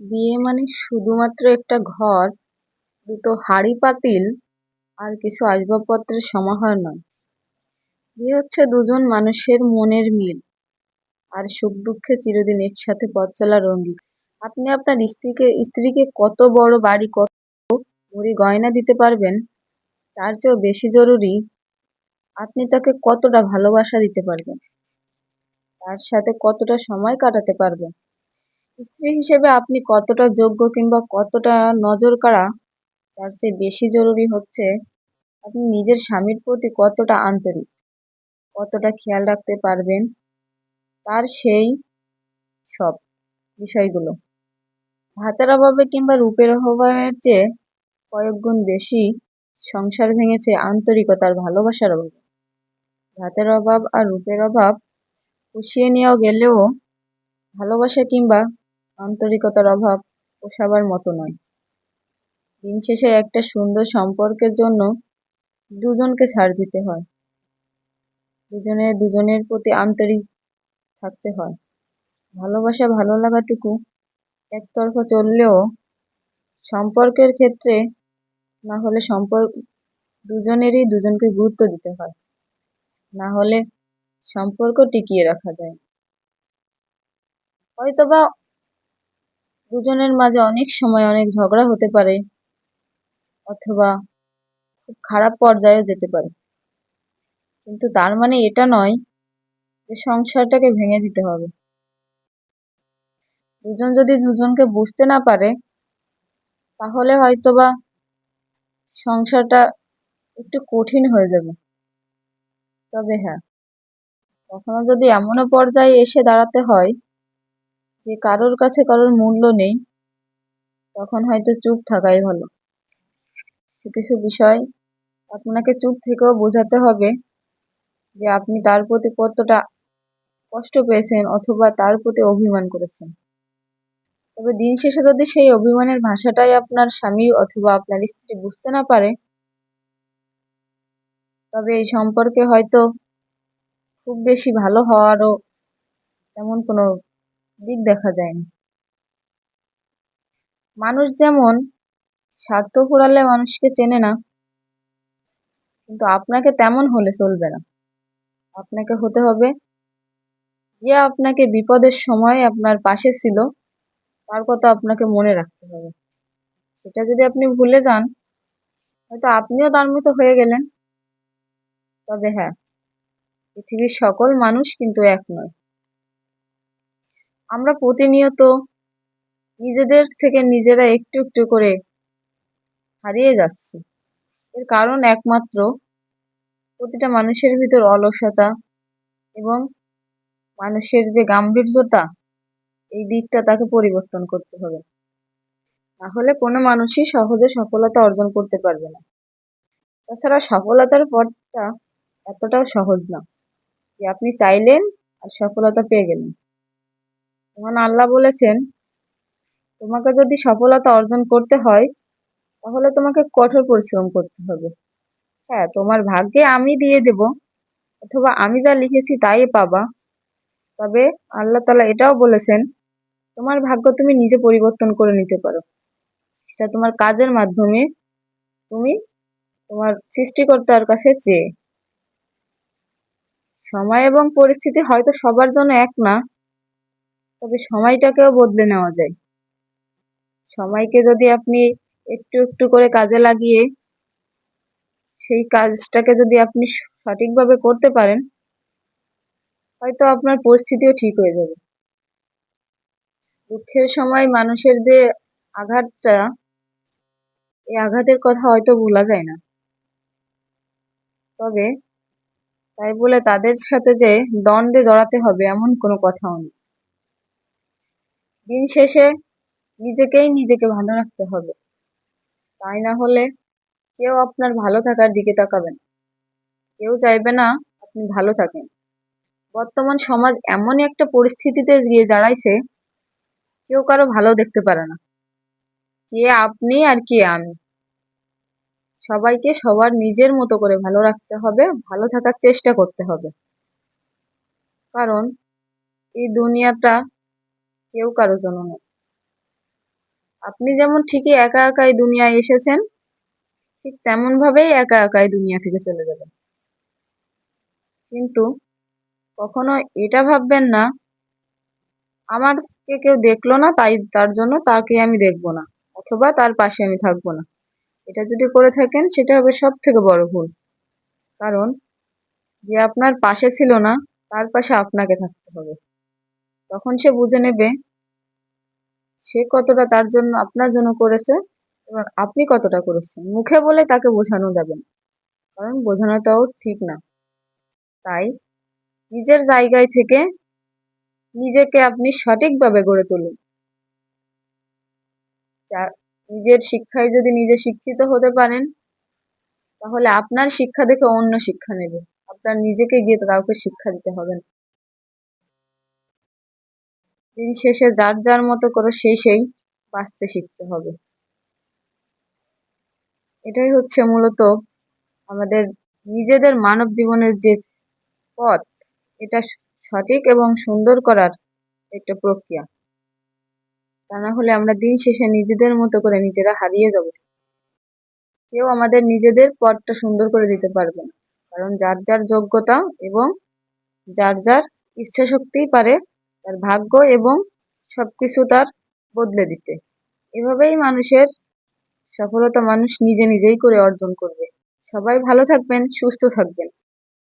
বিয়ে মানে শুধুমাত্র একটা ঘর, দুটো হাঁড়ি পাতিল আর কিছু আসবাবপত্রের সমাহার নয়। বিয়ে হচ্ছে দুজন মানুষের মনের মিল আর সুখ দুঃখে চিরদিন একসাথে পথ চলার অঙ্গীকার। আপনি আপনার স্ত্রীকে কত বড় বাড়ি, কত ভরি গয়না দিতে পারবেন, তার চেয়েও বেশি জরুরি আপনি তাকে কতটা ভালোবাসা দিতে পারবেন, তার সাথে কতটা সময় কাটাতে পারবেন। স্ত্রী হিসেবে আপনি কতটা যোগ্য কিংবা কতটা নজরকাড়া, তার চেয়ে বেশি জরুরি হচ্ছে আপনি নিজের স্বামীর প্রতি কতটা আন্তরিক, কতটা খেয়াল রাখতে পারবেন তার সেই সব বিষয়গুলো। ভাতের অভাবে কিংবা রূপের অভাবের চেয়ে কয়েক গুণ বেশি সংসার ভেঙেছে আন্তরিকতার ভালোবাসার অভাবে। ভাতের অভাব আর রূপের অভাব পুষিয়ে নেওয়া গেলেও ভালোবাসা কিংবা আন্তরিকতার অভাব পোষাবার মতো নয়। দিন শেষে একটা সুন্দর সম্পর্কের জন্য দুজনকে ছাড় দিতে হয়, দুজনের প্রতি আন্তরিক থাকতে হয়। ভালোবাসা ভালো লাগাটুকু একতরফা চললেও সম্পর্কের ক্ষেত্রে না হলে দুজনেরই দুজনকে গুরুত্ব দিতে হয়, না হলে সম্পর্ক টিকিয়ে রাখা যায়। হয়তোবা দুজনের মাঝে অনেক সময় অনেক ঝগড়া হতে পারে, অথবা খুব খারাপ পর্যায়েও যেতে পারে, কিন্তু তার মানে এটা নয় যে সংসারটাকে ভেঙে দিতে হবে। দুজন যদি দুজনকে বুঝতে না পারে, তাহলে হয়তোবা সংসারটা একটু কঠিন হয়ে যাবে। তবে হ্যাঁ, কখনো যদি এমনও পর্যায়ে এসে দাঁড়াতে হয় যে কারোর কাছে কারোর মূল্য নেই, তখন হয়তো চুপ থাকাই ভালো। কিছু কিছু বিষয় আপনাকে চুপ থেকেও বোঝাতে হবে যে আপনি তার প্রতি কতটা কষ্ট পেয়েছেন অথবা তার প্রতি অভিমান করেছেন। তবে দিন শেষে যদি সেই অভিমানের ভাষাটাই আপনার স্বামী অথবা আপনার স্ত্রী বুঝতে না পারে, তবে এই সম্পর্কে হয়তো খুব বেশি ভালো হওয়ারও তেমন কোনো দিক দেখা যায়নি। মানুষ যেমন স্বার্থ ফুরালে মানুষকে চেনে না, কিন্তু আপনাকে তেমন হলে চলবে না। আপনাকে হতে হবে যে আপনাকে বিপদের সময় আপনার পাশে ছিল, তার কথা আপনাকে মনে রাখতে হবে। সেটা যদি আপনি ভুলে যান, হয়তো আপনিও তার মতো হয়ে গেলেন। তবে হ্যাঁ, পৃথিবীর সকল মানুষ কিন্তু এক নয়। আমরা প্রতিনিয়ত নিজেদের থেকে নিজেরা একটু একটু করে হারিয়ে যাচ্ছি। এর কারণ একমাত্র প্রতিটা মানুষের ভিতর অলসতা এবং মানুষের যে গাম্ভীর্যতা, এই দিকটা তাকে পরিবর্তন করতে হবে। তাহলে কোনো মানুষই সহজে সফলতা অর্জন করতে পারবে না। তাছাড়া সফলতার পথটা এতটাও সহজ না যে আপনি চাইলেন আর সফলতা পেয়ে গেলেন। মহান আল্লাহ বলেছেন, তোমাকে যদি সফলতা অর্জন করতে হয় তাহলে তোমাকে কঠোর পরিশ্রম করতে হবে। হ্যাঁ, তোমার ভাগ্যে আমি দিয়ে দেব অথবা আমি যা লিখেছি তাই পাবা। তবে আল্লাহ তাআলা এটাও বলেছেন, তোমার ভাগ্য তুমি নিজে পরিবর্তন করে নিতে পারো। সেটা তোমার কাজের মাধ্যমে, তুমি তোমার সৃষ্টিকর্তার কাছে চেয়ে। সময় এবং পরিস্থিতি হয়তো সবার জন্য এক না, তবে সময়টাকেও বদলে নেওয়া যায়। সময়কে যদি আপনি একটু একটু করে কাজে লাগিয়ে সেই কাজটাকে যদি আপনি সঠিকভাবে করতে পারেন, হয়তো আপনার পরিস্থিতিও ঠিক হয়ে যাবে। দুঃখের সময় মানুষের যে আঘাতটা, এই আঘাতের কথা হয়তো ভোলা যায় না। তবে তাই বলে তাদের সাথে যে দ্বন্দ্বে জড়াতে হবে এমন কোনো কথাও নেই। দিন শেষে নিজেকে ভালো রাখতে হবে, তাই না হলে কেউ আপনার ভালো থাকার দিকে তাকাবে না, কেউ চাইবে না আপনি ভালো থাকেন। বর্তমান সমাজ এমনই একটা পরিস্থিতিতে গিয়ে দাঁড়াইছে, কেউ কারো ভালো দেখতে পারে না। কে আপনি আর কে আমি, সবাইকে সবার নিজের মতো করে ভালো রাখতে হবে, ভালো থাকার চেষ্টা করতে হবে। কারণ এই দুনিয়াটা কেউ কারো জন্য নয়। আপনি যেমন ঠিকই একা একাই দুনিয়ায় এসেছেন, ঠিক তেমন ভাবেই একা একাই দুনিয়া থেকে চলে যাবেন। কিন্তু কখনো এটা ভাববেন না আমারকে কেউ দেখলো না, তাই তার জন্য তাকে আমি দেখবো না, অথবা তার পাশে আমি থাকবো না। এটা যদি করে থাকেন সেটা হবে সব থেকে বড় ভুল। কারণ যে আপনার পাশে ছিল না, তার পাশে আপনাকে থাকতে হবে। তখন সে বুঝে নেবে সে কতটা তার জন্য আপনার জন্য করেছে এবং আপনি কতটা করেছেন। মুখে বলে তাকে বোঝানো যাবে না, কারণ বোঝানোটাও ঠিক না। তাই নিজের জায়গায় থেকে নিজেকে আপনি সঠিকভাবে গড়ে তুলুন। নিজের শিক্ষায় যদি নিজে শিক্ষিত হতে পারেন, তাহলে আপনার শিক্ষা দেখে অন্য শিক্ষা নেবে। আপনার নিজেকে গিয়ে কাউকে শিক্ষা দিতে হবে না। দিন শেষে যার যার মতো করে সেই বাঁচতে শিখতে হবে। এটাই হচ্ছে মূলত আমাদের নিজেদের মানব জীবনের যে পথ, এটা সঠিক এবং সুন্দর করার একটা প্রক্রিয়া। তা না হলে আমরা দিন শেষে নিজেদের মতো করে নিজেরা হারিয়ে যাব। কেউ আমাদের নিজেদের পথটা সুন্দর করে দিতে পারবে না, কারণ যার যার যোগ্যতা এবং যার যার ইচ্ছা শক্তিই পারে তার ভাগ্য এবং সবকিছু তার বদলে দিতে। এভাবেই মানুষের সফলতা মানুষ নিজে নিজেই করে অর্জন করবে। সবাই ভালো থাকবেন, সুস্থ থাকবেন।